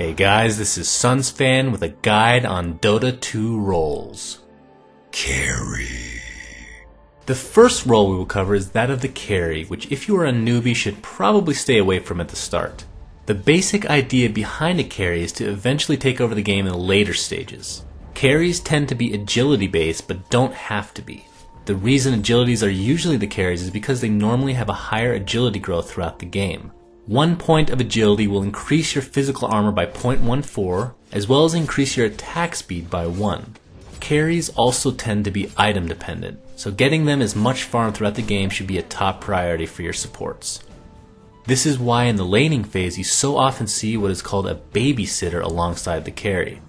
Hey guys, this is SunsFan with a guide on Dota 2 roles. Carry. The first role we will cover is that of the carry, which if you are a newbie should probably stay away from at the start. The basic idea behind a carry is to eventually take over the game in the later stages. Carries tend to be agility based but don't have to be. The reason agilities are usually the carries is because they normally have a higher agility growth throughout the game. 1 point of agility will increase your physical armor by 0.14, as well as increase your attack speed by 1. Carries also tend to be item dependent, so getting them as much farm throughout the game should be a top priority for your supports. This is why in the laning phase you so often see what is called a babysitter alongside the carry.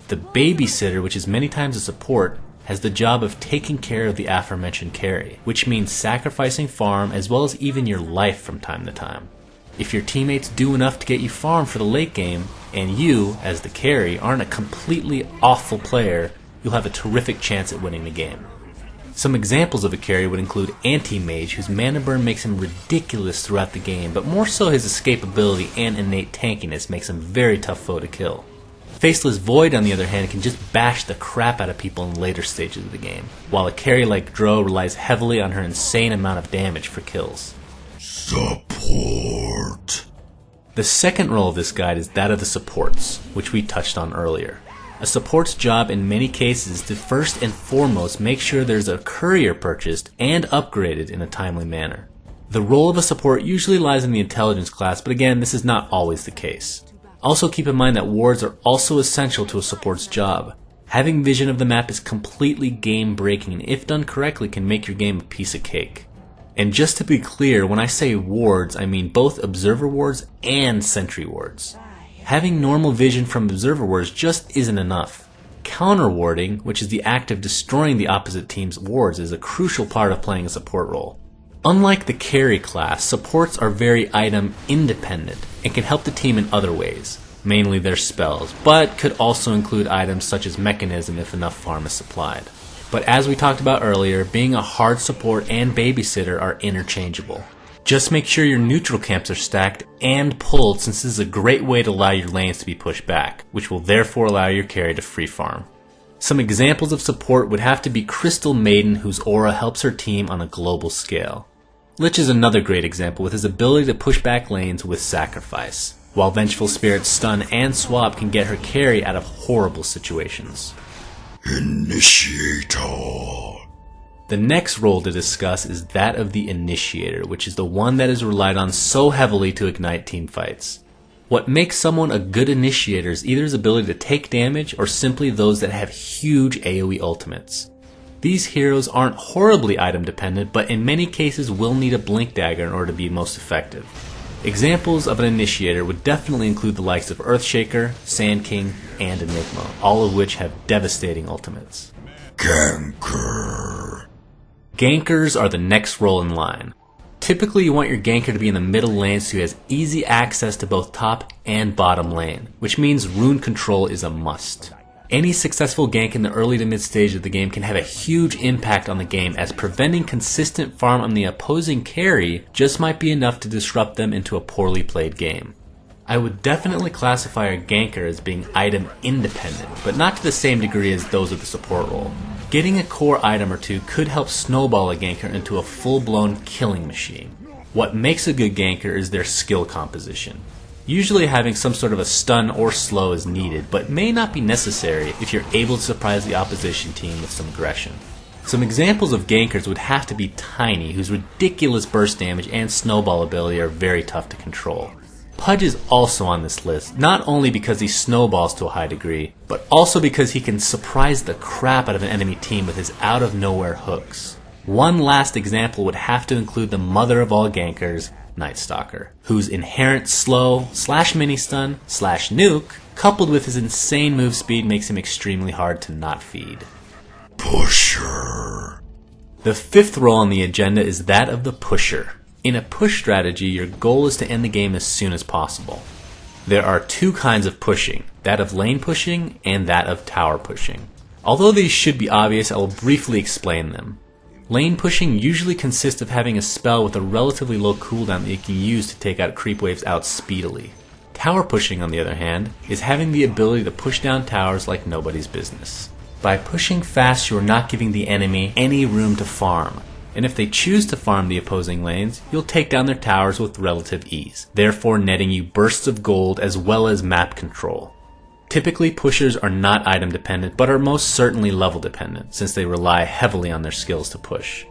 The babysitter, which is many times a support, has the job of taking care of the aforementioned carry, which means sacrificing farm as well as even your life from time to time. If your teammates do enough to get you farm for the late game, and you, as the carry, aren't a completely awful player, you'll have a terrific chance at winning the game. Some examples of a carry would include Anti-Mage, whose mana burn makes him ridiculous throughout the game, but more so his escapability and innate tankiness makes him a very tough foe to kill. Faceless Void, on the other hand, can just bash the crap out of people in later stages of the game, while a carry like Dro relies heavily on her insane amount of damage for kills. Support. The second role of this guide is that of the supports, which we touched on earlier. A support's job in many cases is to first and foremost make sure there's a courier purchased and upgraded in a timely manner. The role of a support usually lies in the intelligence class, but again, this is not always the case. Also keep in mind that wards are also essential to a support's job. Having vision of the map is completely game breaking and if done correctly can make your game a piece of cake. And just to be clear, when I say wards, I mean both observer wards and sentry wards. Having normal vision from observer wards just isn't enough. Counter warding, which is the act of destroying the opposite team's wards, is a crucial part of playing a support role. Unlike the carry class, supports are very item independent and can help the team in other ways, mainly their spells, but could also include items such as mechanism if enough farm is supplied. But as we talked about earlier, being a hard support and babysitter are interchangeable. Just make sure your neutral camps are stacked and pulled, since this is a great way to allow your lanes to be pushed back, which will therefore allow your carry to free farm. Some examples of support would have to be Crystal Maiden, whose aura helps her team on a global scale. Lich is another great example with his ability to push back lanes with sacrifice, while Vengeful Spirit's stun and swap can get her carry out of horrible situations. Initiator. The next role to discuss is that of the Initiator, which is the one that is relied on so heavily to ignite team fights. What makes someone a good Initiator is either his ability to take damage or simply those that have huge AoE ultimates. These heroes aren't horribly item dependent, but in many cases will need a blink dagger in order to be most effective. Examples of an Initiator would definitely include the likes of Earthshaker, Sand King, and Enigma, all of which have devastating ultimates. Ganker. Gankers are the next role in line. Typically you want your ganker to be in the middle lane so he has easy access to both top and bottom lane, which means rune control is a must. Any successful gank in the early to mid stage of the game can have a huge impact on the game, as preventing consistent farm on the opposing carry just might be enough to disrupt them into a poorly played game. I would definitely classify a ganker as being item independent, but not to the same degree as those of the support role. Getting a core item or two could help snowball a ganker into a full-blown killing machine. What makes a good ganker is their skill composition. Usually having some sort of a stun or slow is needed, but may not be necessary if you're able to surprise the opposition team with some aggression. Some examples of gankers would have to be Tiny, whose ridiculous burst damage and snowball ability are very tough to control. Pudge is also on this list, not only because he snowballs to a high degree, but also because he can surprise the crap out of an enemy team with his out-of-nowhere hooks. One last example would have to include the mother of all gankers, Night Stalker, whose inherent slow / mini stun / nuke, coupled with his insane move speed, makes him extremely hard to not feed. Pusher. The fifth role on the agenda is that of the pusher. In a push strategy, your goal is to end the game as soon as possible. There are two kinds of pushing, that of lane pushing and that of tower pushing. Although these should be obvious, I will briefly explain them. Lane pushing usually consists of having a spell with a relatively low cooldown that you can use to take out creep waves out speedily. Tower pushing, on the other hand, is having the ability to push down towers like nobody's business. By pushing fast, you are not giving the enemy any room to farm, and if they choose to farm the opposing lanes, you'll take down their towers with relative ease, therefore netting you bursts of gold as well as map control. Typically, pushers are not item dependent, but are most certainly level dependent, since they rely heavily on their skills to push.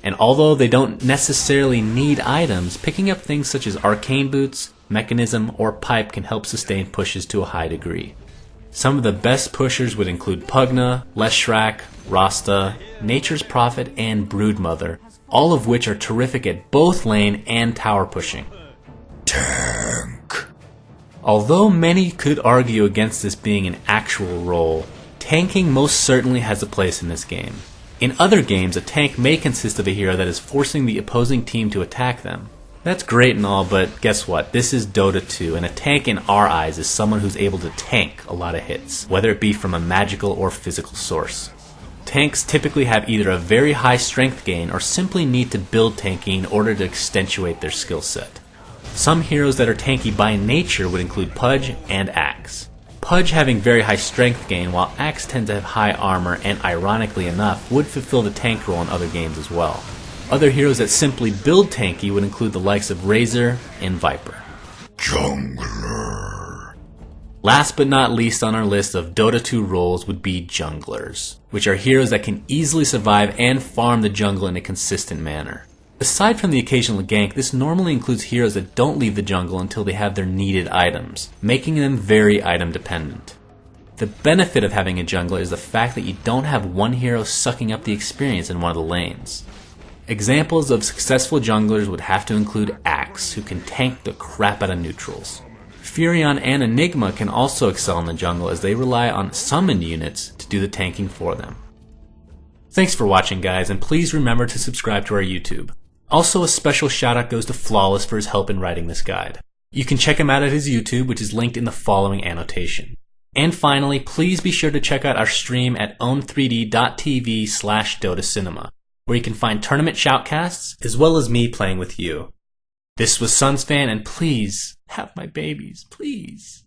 And although they don't necessarily need items, picking up things such as arcane boots, mechanism, or pipe can help sustain pushes to a high degree. Some of the best pushers would include Pugna, Leshrak, Rasta, Nature's Prophet, and Broodmother, all of which are terrific at both lane and tower pushing. Tank. Although many could argue against this being an actual role, tanking most certainly has a place in this game. In other games, a tank may consist of a hero that is forcing the opposing team to attack them. That's great and all, but guess what? This is Dota 2, and a tank in our eyes is someone who's able to tank a lot of hits, whether it be from a magical or physical source. Tanks typically have either a very high strength gain or simply need to build tanky in order to accentuate their skill set. Some heroes that are tanky by nature would include Pudge and Axe. Pudge having very high strength gain, while Axe tends to have high armor and, ironically enough, would fulfill the tank role in other games as well. Other heroes that simply build tanky would include the likes of Razor and Viper. Jungler. Last but not least on our list of Dota 2 roles would be junglers, which are heroes that can easily survive and farm the jungle in a consistent manner. Aside from the occasional gank, this normally includes heroes that don't leave the jungle until they have their needed items, making them very item dependent. The benefit of having a jungler is the fact that you don't have one hero sucking up the experience in one of the lanes. Examples of successful junglers would have to include Axe, who can tank the crap out of neutrals. Furion and Enigma can also excel in the jungle as they rely on summoned units to do the tanking for them. Thanks for watching, guys, and please remember to subscribe to our YouTube. Also, a special shout out goes to Flawless for his help in writing this guide. You can check him out at his YouTube, which is linked in the following annotation. And finally, please be sure to check out our stream at own3d.tv/DotaCinema, where you can find tournament shoutcasts, as well as me playing with you. This was Sunsfan, and please, have my babies, please.